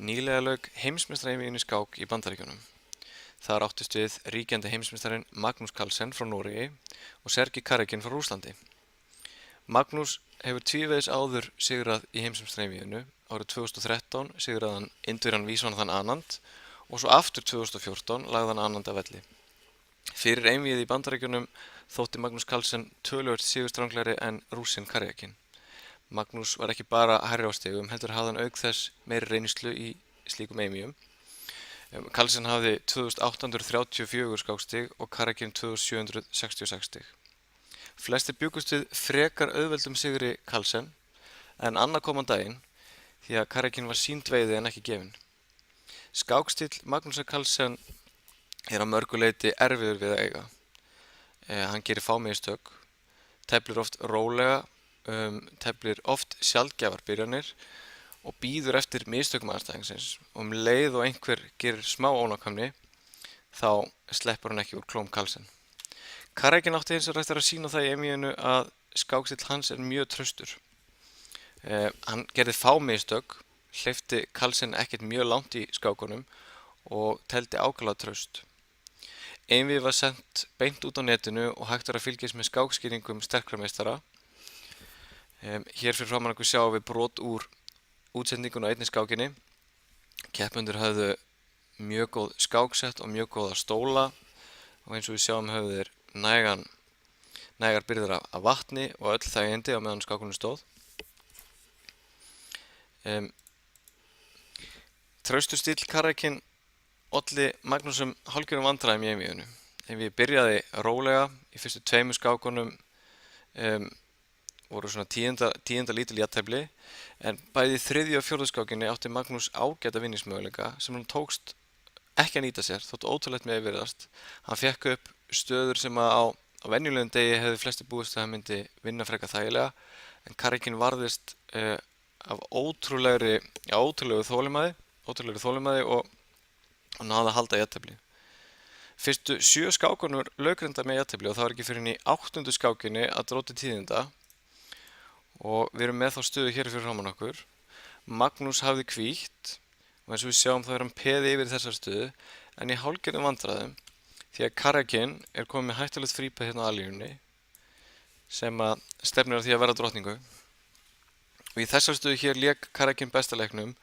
Nýlega lauk heimsmeistaraeinvíginu í skák í Bandaríkjunum. Þar áttust við ríkjandi heimsmeistarinn Magnús Carlsen frá Noregi og Sergey Karjakin frá Rússlandi. Magnús hefur tvívegis áður sigrað í heimsmeistaraeinvíginu. Árið 2013 sigraði hann Indverjann Viswanathan Anand og svo aftur 2014 lagði hann Anand að velli. Fyrir einvígið í Bandaríkjunum þótti Magnús Carlsen töluvert sigurstranglegri en Rússinn Karjakin. Magnús var ekki bara hærri á stigum, heldur hafði hann auk þess meiri reynslu í slíkum einvígjum. Carlsen hafði 2834 skákstig og Karjakin 2766 stig. Flestir bjuggust við frekar auðveldum sigri Carlsen en annað kom á daginn því að Karjakin var sýnd veiði en ekki gefinn. Skákstíll Magnúsar Carlsen er að mörgu leyti erfiður við að eiga. Hann gerir fá mistök, teflir oft rólega, teflir oft sjaldgæfar byrjanir og býður eftir mistökum andstæðingsins og leið og einhver gerir smá ónákvæmni þá sleppur hann ekki úr klóm Carlsen. Karjakin átti hins vegar eftir að sýna það í einvíginu að skákstíll hans er mjög traustur. Hann gerði fá mistök, hleypti Carlsen ekkert mjög langt í skákunum og teldi ákaflega traust. Einvígið var sent beint út á netinu og hægt var að fylgjast með skákskýringum sterkra meistara. Hér fyrir framan okkur sjáum við brot úr útsendingun á einni skákinni. Keppendur höfðu mjög góð skáksett og mjög góða stóla og eins og við sjáum höfðu þeir nægar birgðir af vatni og öll þægindi á meðan skákunum stóð. Traustur stíll Karjakin olli Magnúsum hálfgerðum vandræðum í einvíginu. Einvígið byrjaði rólega, í fyrstu tveimur skákunum voru svona tíunda lítil jafntefli, en bæði í þriðju og fjórðu skákinni átti Magnús ágæta vinningsmöguleika sem hann tókst ekki að nýta sér, þótt ótrúlegt með virðast. Hann fékk upp stöður sem á venjulegum degi hefði flestir búist að hann myndi vinna frekar þægilega, en Karjakin varðist af ótrúlegu þolinmæði og náði að halda jafntefli. Fyrstu 7 skákunum lauk reyndar með jafntefli og það var ekki fyrr en í 8. skákinni að dróti tíðinda og við erum með þá stöðu hér fyrir framan okkur. Magnús hafði hvítt og eins og við sjáum þá er hann peði yfir þessar stöðu en í hálfgerðum vandræðum því að Karjakin er komið með hættulegt frípað hérna á alíunni sem að stefnir á því að verða drottningu. Og í þessar stöðu hér lék Karjakin besta leiknum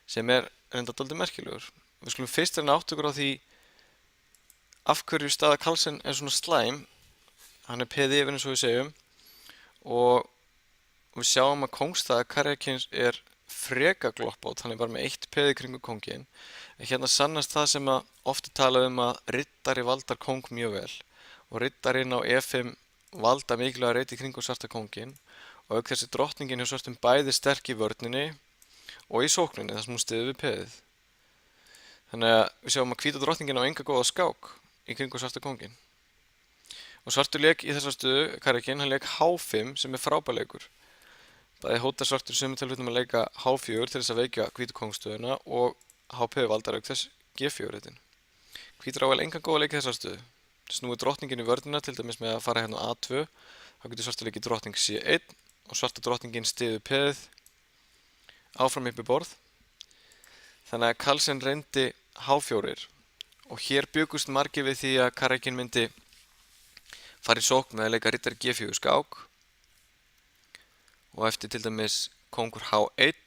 sem er reyndar dálítið merkilegur. Við skulum fyrst reyna átta okkur á því af hverju staða Carlsen er svona slæm. Hann er peði yfir eins og við segjum og við sjáum að kóngstaða Karjakins er freka gloppótt, hann er bara með 1 peði kringu kónginn. En hérna sannast það sem að ofta talað að riddari valdar kóng mjög vel og riddarinn á E5 valda mikilvæga reiti kringu svarta kónginn og auk þessi drottningin hjá svartum bæði sterk í vörninni og í sókninni þar sem hún styður við peðið. Þannig að við sjáum að hvíta drottningin á enga góða skák í kringu svarta kónginn. Og svartur lék í þessar stöðu, Karjakin, hann lék H5 sem er frábærleikur. Bæði hótar svartur sumum tilfellum að leika H4 til þess að veikja hvítu kóngstöðuna og HP valdar auk þess G4 reitin. Hvítur á vel enga góða leik í þessar stöðu. Snúi drottningin í vörnina til dæmis með að fara hérna á A2, þá getur svartur leikið drottning C1 og svarta drottningin styður peðið áfram upp í borð. Þannig að Carlsen reyndi H4 og hér byggust margir við því að Karjakin myndi fara í sókn með að leika riddari G4 skák og eftir til dæmis kóngur H1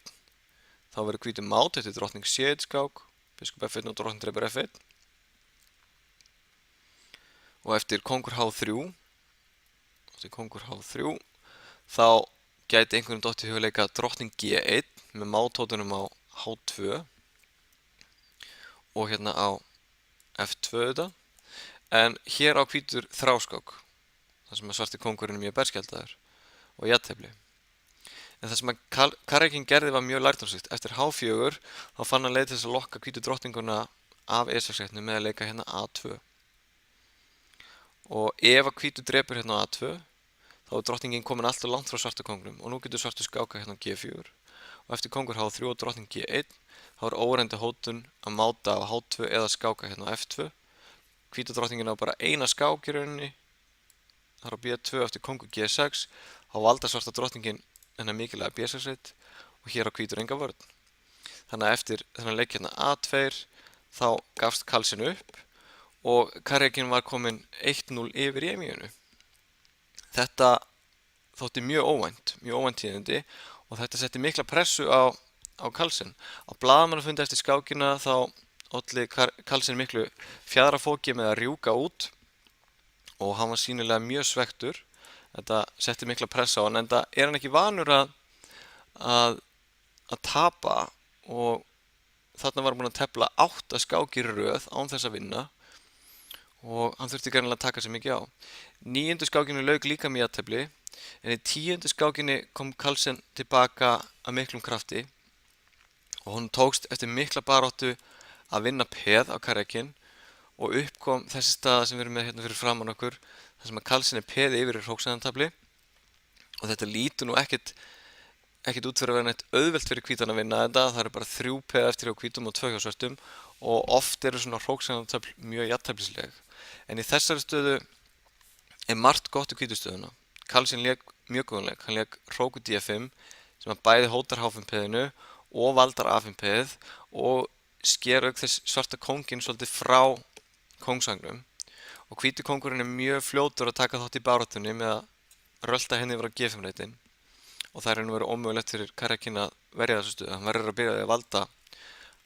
þá verður hvítur mát eftir drottning C1 skák, biskup F1 og drottning drepur F1 og eftir kóngur H3 þá gæti einhvern dottið í hug að leika drottning G1 með mátótunum á H2 og hérna á F2 þetta. En hér á hvítur þráskák þar sem að svarti kóngurinn er mjög berskjaldaður og jafntefli. En það sem að Karjakin gerði var mjög lærdómsríkt. Eftir H4 þá fann hann leið til þess að lokka hvítu drottninguna af E6-reitnum með að leika hérna A2. Og ef að hvítu drepur hérna á A2 þá er drottningin komin alltaf langt frá svarta kóngnum og nú getur svartu skáka hérna á G4 og eftir kóngur H3 og drottning G1 þá er óreindi hótun að máta á H2 eða skáka hérna á F2. Hvíta drottningin á bara eina skák í rauninni. Þar á B2 eftir kóngur G6 þá valda svarta drottningin hennar mikilvæga B6 reit og hér á hvítur enga vörn. Þannig að eftir þennan leik hérna A2 þá gafst Carlsen upp og Karjakin var komin 1-0 yfir í einvíginu. Þetta þótti mjög óvænt tíðindi og þetta setti mikla pressu á Carlsen. Á blaðamannafundi eftir skákina þá olli Carlsen miklu fjaðrafóki með að rjúka út og hann var sýnilega mjög svekktur. Þetta setti mikla pressa á hann, enda hann ekki vanur að tapa og þarna var hann búinn að tefla 8 skákir í röð án þess að vinna og hann þurfti greinilega að taka sig mikið á. 9. skákinu lauk líka með jafntefli, en í 10. skákinni kom Carlsen tilbaka að miklum krafti og honum tókst eftir mikla baráttu að vinna peð á Karjakin og upp kom þessi staða sem við erum með hérna fyrir framan okkur, þar sem að Carlsen peði yfir í hróksaðantabli og þetta lítur nú ekkert út fyrir að vera neitt auðvelt fyrir hvítan að vinna þetta. Það eru bara 3 peð eftir hjá hvítum og 2 hjá svörtum og oft eru svona hróksaðantabl mjög jafnteflisleg. En í þessari stöðu margt gott í hvítustöðuna. Carlsen lék mjög góðan leik, hann lék hróku D5 sem að bæði hótar H5 peðinu og valdar A5 peð og sker auk þess svarta kónginn svolítið frá kóngsvagnum og hvíti kóngurinn mjög fljótur að taka þátt í baráttunni með að rölta henni yfir á G5 reitin og það nú verið ómögulegt fyrir Karjakin að verja þessu stöðu. Hann verður að byrja að valda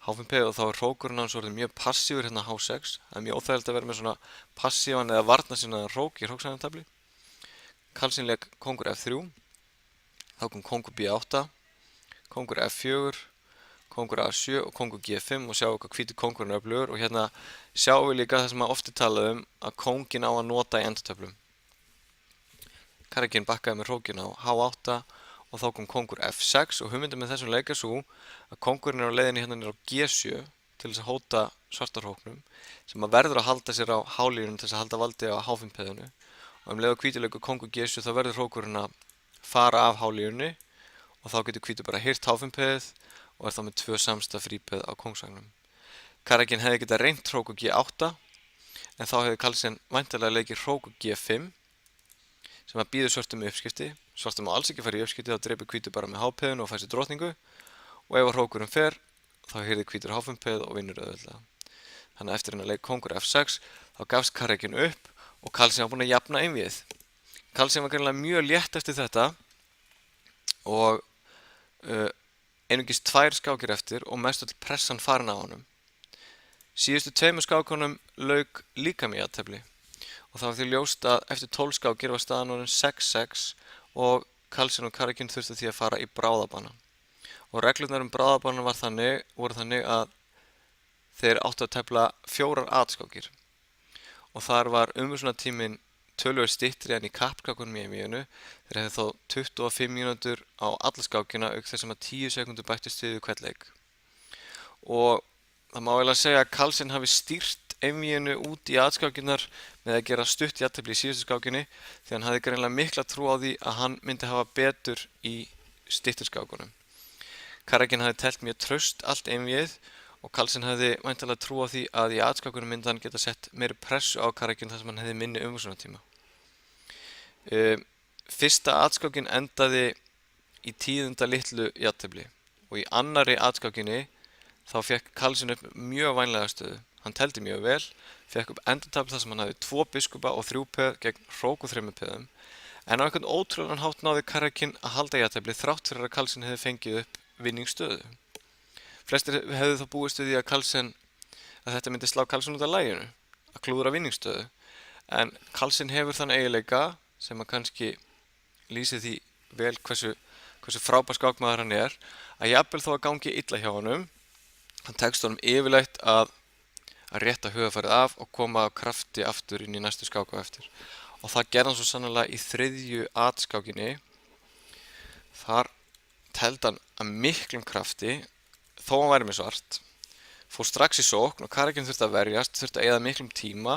H5 peð og þá hrókurinn hans orðið mjög passífur hérna H6. Það mjög óþægilegt að vera með svona passívan eða varnarsinnaðan hrók í hróksaðantabli. Carlsen lék kóngur F3, þá kom kóngur B8, kóngur F4, kóngur A7 og kóngur G5 og sjáum hvað hvíti kóngurinn er öflugur og hérna sjáum við líka það sem að oft talað að kónginn á að nota í endatöflum. Karjakin bakkaði með hrókin á H8 og þá kom kóngur F6 og hugmyndin með þessum leik svo að kóngurinn á leiðinni hérna niður á G7 til þess að hóta svarta hróknum sem að verður að halda sér á H-línunum til þess að halda valdi á H5 peðinu og leið á hvíti leikur kóngur G7 þá verður hrókurinn að fara af H-línunni og þá getur hvíti bara hirt H5 peðið og þá með 2 samstað frípeð á kóngsvagnum. Karjakin hefði getað reynt hróku G8 en þá hefði Carlsen væntanlega leikið hróku G5 sem að býður svörtum í uppskipti. Svartum má alls ekki fara í uppskipti, þá dreipur hvítur bara með H-peðinu og fær sér drottningu og ef hrókurinn fer þá hirðir hvítur H5 peð og vinnur auðveldlega. Þannig að eftir hennar leik kóngur F6 þá gafst Karjakin upp og Carlsen var búinn að jafna einvígið. Carlsen var greinilega mjög létt eftir þetta og einungis 2 skákir eftir og mestöll pressan farin á honum. Síðustu 2 skákunum lauk líka með jafntefli og það var því ljóst að eftir 12 skákir var staðan orðin 6-6 og Carlsen og Karjakin þurftu því að fara í bráðabanna. Og reglurnar bráðabanna voru þannig að þeir áttu að tefla 4 atskákir og þar var umhugsunartíminn töluvert styttri en í kappskákunum í einvíginu. Þeir hefðu þá 25 mínútur á alla skákina auk þess að 10 sekúndur bættust við hvern leik. Og það má eiginlega segja að Carlsen hafi stýrt einvíginu út í atskákinnar með að gera stutt jafntefli í síðustu skákinni því hann hafði greinilega mikla trú á því að hann myndi hafa betur í stytturskákunum. Karjakin hafði telt mjög traust allt einvígið og Carlsen hafði væntanlega trú á því að í atskákunum myndi hann geta sett meiri pressu á Karjakin þar sem hann hefði minni umhugsunartíma. Fyrsta atskákin endaði í 10. litlu jafntefli og í annarri atskákinni þá fekk Carlsen upp mjög vænlega stöðu. Hann teldi mjög vel, fekk upp endatafl þar sem hann hafði 2 biskupa og 3 peð gegn hróku 3 peðum en á einhvern ótrúlegan hátt náði Karjakin að halda jafntefli þrátt fyrir að Carlsen hefði fengið upp vinningsstöðu. Flestir hefðu þá búist við því að þetta myndi slá Carlsen út af laginu, að klúðra vinningsstöðu en Carlsen hefur þann eiginleika sem að kannski lýsi því vel hversu frábær skákmaður hann að jafnvel þó að gangi illa hjá honum hann tekst honum yfirleitt að rétta hugarfarið af og koma á krafti aftur inn í næstu skák á eftir. Og það gerði hann svo sannarlega í 3. atskákinni. Þar teldi hann að miklum krafti, þó hann væri með svart, fór strax í sókn og Karjakin þurfti að verjast, þurfti að eyða miklum tíma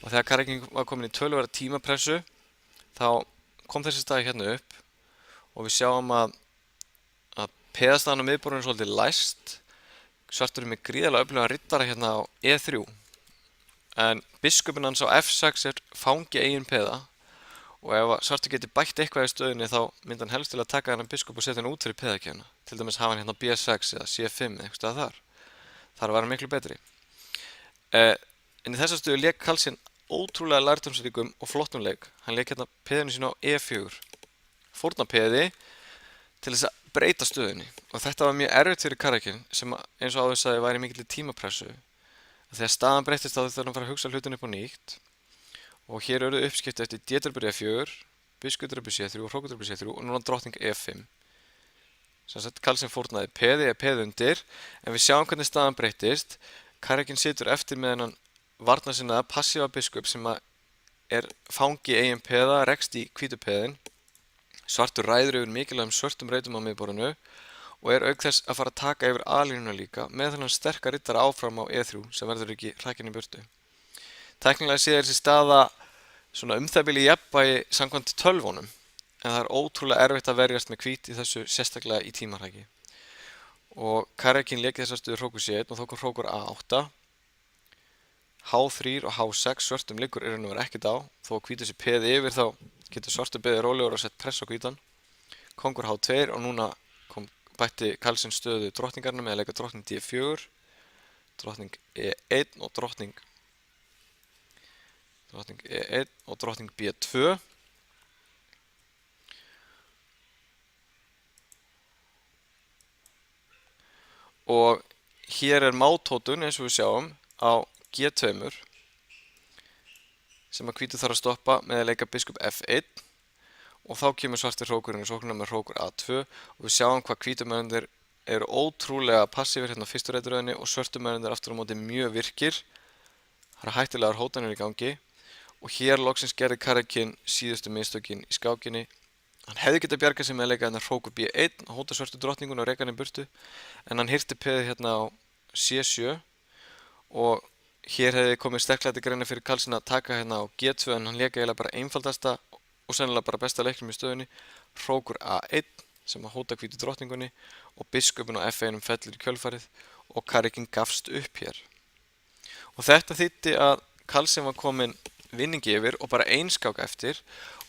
og þegar Karjakin var komin í töluverða tímapressu þá kom þessi staði hérna upp og við sjáum að peðastaðan á miðborðinu er svolítið læst. Svartur með gríðarlega öflugan riddara hérna á E3 en biskupinn hans á F6 fangi eigin peða og ef að svartur geti bætt eitthvað í stöðunni þá myndi hann helst til að taka þennan biskup og setja hann út fyrir peðakefna, til dæmis hafa hann hérna B6 eða C5 eða eitthvað þar. Þar var hann miklu betri. En í þessa stöðu lék Carlsen ótrúlega lærdómsríkum og flottum leik. Hann lék hérna peðinu sínu á E4, fórna peði til þess að breyta stöðunni, og þetta var mjög erfitt fyrir Karakin sem eins og áður sagði væri mikill tímapressu. Þegar staðan breyttist þá þurfti hann að fara að hugsa hlutin upp á nýtt, og hér eru uppskipti eftir D-draugur E4, biskup-draugur C3 og hrókur-draugur C3 og núna drottning E5. Sem sagt Carlsen fórnaði peði eða peði undir, en við sjáum hvernig staðan breyttist. Karakin situr eftir með hennan varnarsinnaða passíva biskup sem er fangi eigin peða, rekst í hvítu peðin. Svartur ræður yfir mikilvægum svörtum reytum á miðborðinu og er auk þess að fara að taka yfir A-línuna líka með þennan sterka riddara áfram á E3 sem verður ekki hrakinn í burtu. Tæknilega séð þessi staða svona það bil í jafnvægi samkvæmt tölvunum, en það er ótrúlega erfitt að verjast með hvít í þessu, sérstaklega í tímarhæki. Og Karakin lék þessa stöðu hrókur C1 og þá kom hrókur A8. H3 og H6 svörtum liggur í raun og veru ekkert á, þó að hvítur sé peði yfir þá getur svartur beðið rólegur og sett press á hvítan. Kongur H2 og núna bætti Carlsen stöðu drottningarna með að leika drottning D4, drottning E1 og drottning E1 og drottning B2. Og hér er mátótun eins og við sjáum á G2 sem að hvítur þarf að stoppa með að leika biskup F1, og þá kemur svartur hrókurinn í sóknina með hrókur A2 og við sjáum hvað hvítumennir eru ótrúlega passífir hérna á fyrstu reituröðinni og svörtumennir aftur á móti mjög virkir. Það eru hættulegar hótanir í gangi og hér loksins gerði Karakin síðustu mistökin í skákinni. Hann hefði getað bjargað sig með að leika hérna hrókur B1 og hóta svörtu drottningun og reka hann í burtu, en hann hirti peðið hérna á C7 og hér hefði komið sterklega til greina fyrir Carlsen að taka hérna á G2, en hann lék eiginlega bara einfaldasta og sennilega bara besta leiknum í stöðunni, hrókur A1 sem að hóta hvítu drottningunni og biskupin á F1 fellur í kjölfarið og Karakin gafst upp hér. Og þetta þýddi að Carlsen var komin vinningi yfir og bara ein skák eftir,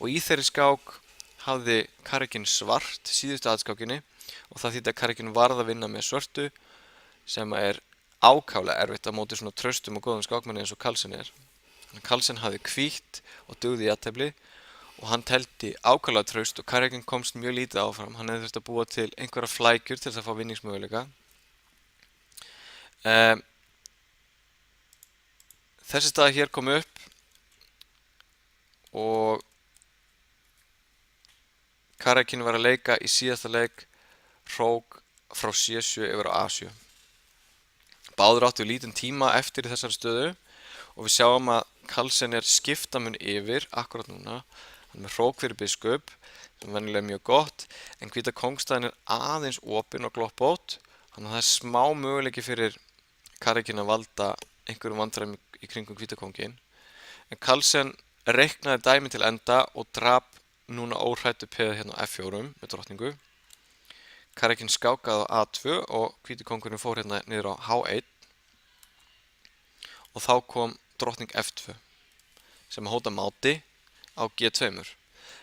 og í þeirri skák hafði Karakin svart síðustu aðskákinni og það þýddi að Karakin varð að vinna með svörtu, sem er ákaflega erfitt á móti svona traustum og góðum skákmanni eins og Carlsen er. Carlsen hafði hvítt og dugði í jafntefli og hann teldi ákaflega traust og Karakin komst mjög lítið áfram. Hann hefði þurft að búa til einhverja flækjur til þess að fá vinningsmöguleika. Þessi staða hér kom upp og Karakin var að leika í síðasta leik hrók frá C7 yfir á A7. Báður áttu lítinn tíma eftir í þessari stöðu og við sjáum að Carlsen er skiptamun yfir akkurat núna. Hann er með hrók fyrir biskup sem venjulega er mjög gott, en hvíta kóngstæðin er aðeins opin og gloppótt, þannig að það er smá möguleiki fyrir Karakin að valda einhverjum vandræðum í kringum hvíta kónginn. En Carlsen reiknaði dæmi til enda og drap núna óhrættu peðið hérna á F4 með drottningu. Karakin skákaði á A2 og hvíti kóngurinn fór hérna niður á H1 og þá kom drottning F2 sem að hóta máti á G2.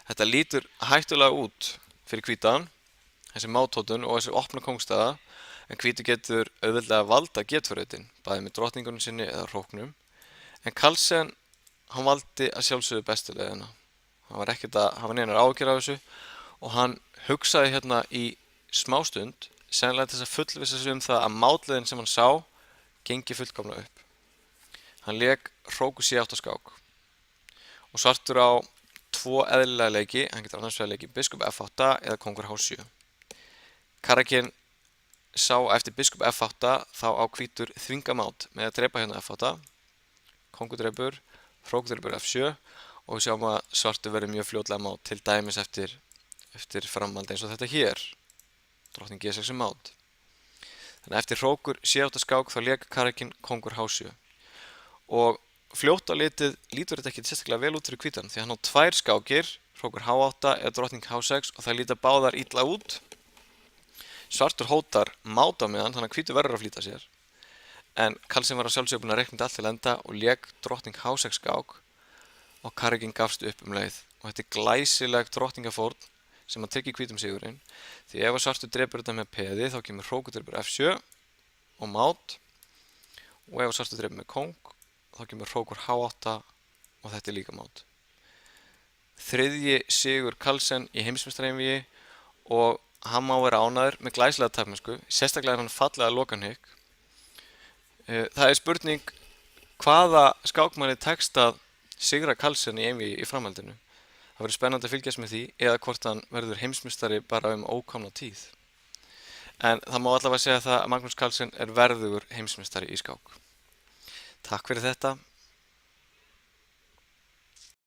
Þetta lítur hættulega út fyrir hvítan, þessi mátótun og þessi opna kóngstæða, en hvíti getur auðveldlega valda G2-rautin, bæði með drottningunum sinni eða hróknum. En Carlsen, hann valdi að sjálfsögðu bestu leiðina. Hann var ekkert að hafa neinar áhyggjur af þessu og hann hugsaði hérna í smástund, sennilega til þess að fullvissa sig það að mátleiðin sem hann sá gengi fullkomlega upp. Hann lék hrókur C8 skák og svartur á tvo eðlilega leiki, hann getur annars vegar leikið biskup F8 eða kongur H7. Karakin sá eftir biskup F8 þá á hvítur þvingamát með að drepa hérna F8, kongur dreipur, hrókur dreipur F7 og við sjáum að svartur verður mjög fljótlega mát, til dæmis eftir framhald eins og þetta hér, drottning G6 mát. Þannig að eftir hrókur C8 skák þá lék Karakin kongur H7 og fljótt á litið lítur þetta ekki sérstaklega vel út fyrir hvítan því hann á tvær skákir, hrókur H8 eða drottning H6 og það líta báðar illa út. Svartur hótar máta með hann, þannig að hvítur verður að flýta sér. En Carlsen var að sjálfsögðu búinn að reikna allt til enda og lék drottning H6 skák og Karakin gafst upp leið og þetta er glæsileg drottningafórn sem að tryggja hvítum sigurinn, því ef að svartur drepur þetta með peði þá kemur hrókur drepur F7 og mát, og ef að svartur drepur með kóng þá kemur hrókur H8 og þetta er líka mát. Þriðji sigur Carlsen í heimsmeistaraeinvígi og hann má vera ánægður með glæsilega takmennsku, sérstaklega er hann fallega lokanhygg. Það er spurning hvaða skákmanni tekst að sigra Carlsen í einvígi í framhaldinu. Það verður spennandi að fylgjast með því eða hvort hann verður heimsmeistari bara ókomna tíð. En það má allavega segja það að Magnús Carlsen er verðugur heimsmeistari í skák. Takk fyrir þetta.